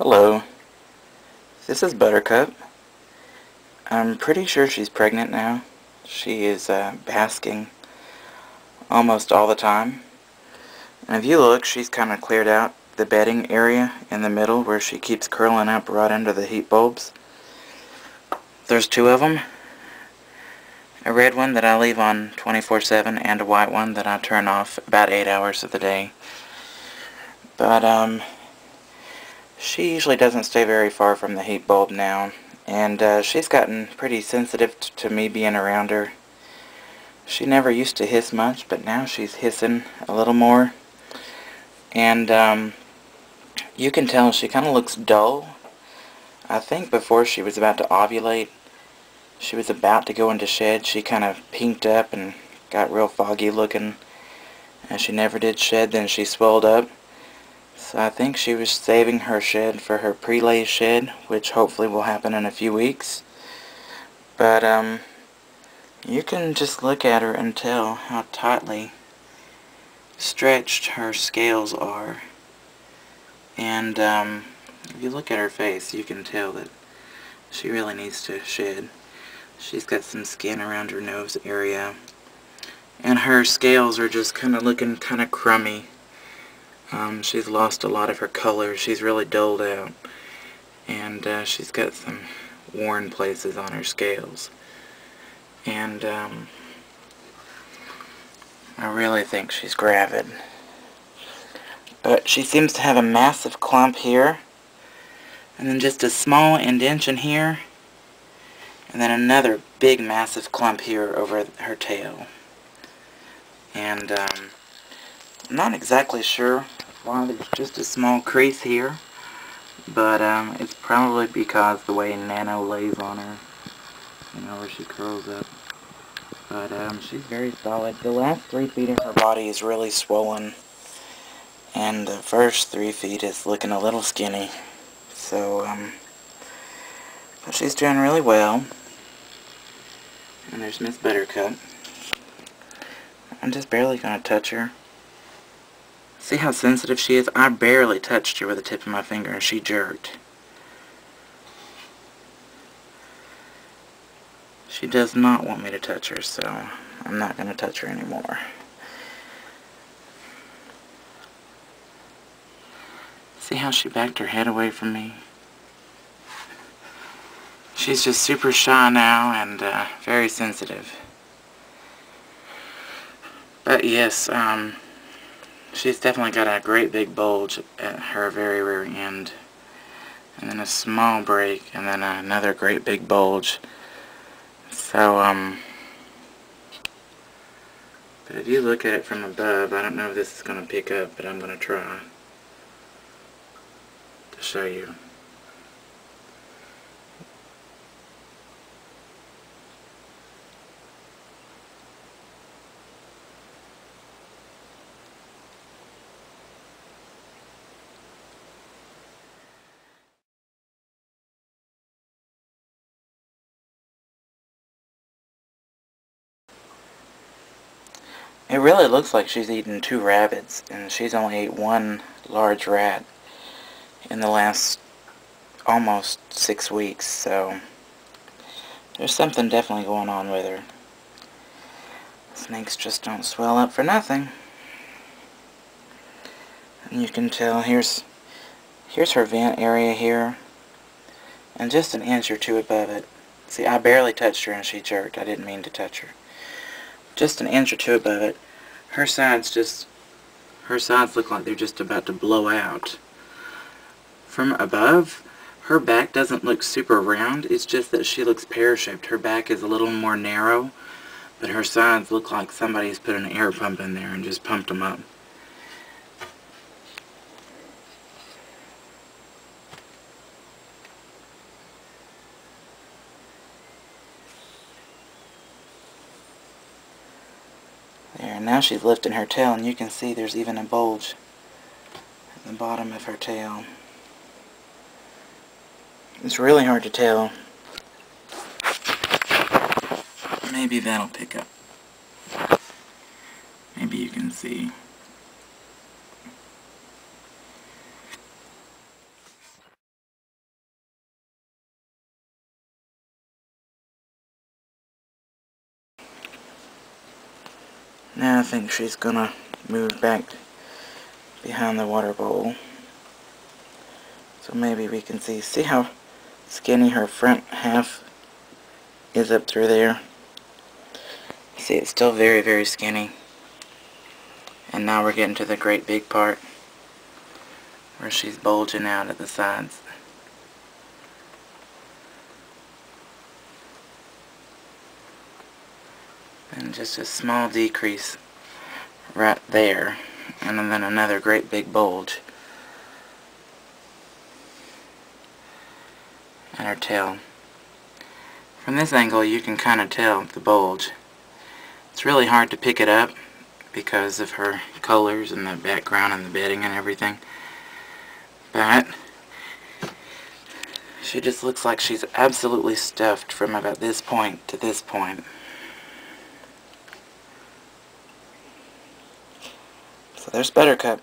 Hello, this is Buttercup. I'm pretty sure she's pregnant now. She is basking almost all the time. And if you look, she's kind of cleared out the bedding area in the middle where she keeps curling up right under the heat bulbs. There's two of them. A red one that I leave on 24/7 and a white one that I turn off about 8 hours of the day. But she usually doesn't stay very far from the heat bulb now, and she's gotten pretty sensitive to me being around her. She never used to hiss much, but now she's hissing a little more, and you can tell she kind of looks dull. I think before she was about to ovulate, she was about to go into shed, she kind of pinked up and got real foggy looking, and she never did shed. Then she swelled up. So I think she was saving her shed for her prelay shed, which hopefully will happen in a few weeks. But you can just look at her and tell how tightly stretched her scales are. And if you look at her face, you can tell that she really needs to shed. She's got some skin around her nose area, and her scales are just kind of looking kind of crummy. She's lost a lot of her color. She's really dulled out, and she's got some worn places on her scales. And I really think she's gravid. But she seems to have a massive clump here, and then just a small indentation here, and then another big massive clump here over her tail. And I'm not exactly sure why there's just a small crease here, but it's probably because the way Nano lays on her, you know, where she curls up. But she's very solid. The last 3 feet of her body is really swollen, and the first 3 feet is looking a little skinny. So but she's doing really well. And there's Miss Buttercup. I'm just barely gonna touch her. See how sensitive she is? I barely touched her with the tip of my finger and she jerked. She does not want me to touch her, so I'm not going to touch her anymore. See how she backed her head away from me? She's just super shy now and very sensitive. But yes, she's definitely got a great big bulge at her very rear end, and then a small break, and then another great big bulge. So, but if you look at it from above, I don't know if this is going to pick up, but I'm going to try to show you. It really looks like she's eaten 2 rabbits, and she's only ate 1 large rat in the last almost 6 weeks, so there's something definitely going on with her. Snakes just don't swell up for nothing. And you can tell, here's her vent area here, and just an inch or 2 above it. See, I barely touched her and she jerked. I didn't mean to touch her. Just an inch or 2 above it. Her sides look like they're just about to blow out. From above, her back doesn't look super round. It's just that she looks pear-shaped. Her back is a little more narrow, but her sides look like somebody's put an air pump in there and just pumped them up. There, now she's lifting her tail, and you can see there's even a bulge at the bottom of her tail. It's really hard to tell. Maybe that'll pick up. Maybe you can see. Now I think she's gonna move back behind the water bowl. So maybe we can see how skinny her front half is up through there. See, it's still very, very skinny. And now we're getting to the great big part where she's bulging out at the sides. And just a small decrease right there, and then another great big bulge at her tail. From this angle you can kind of tell the bulge. It's really hard to pick it up because of her colors and the background and the bedding and everything, but she just looks like she's absolutely stuffed from about this point to this point. So there's Buttercup.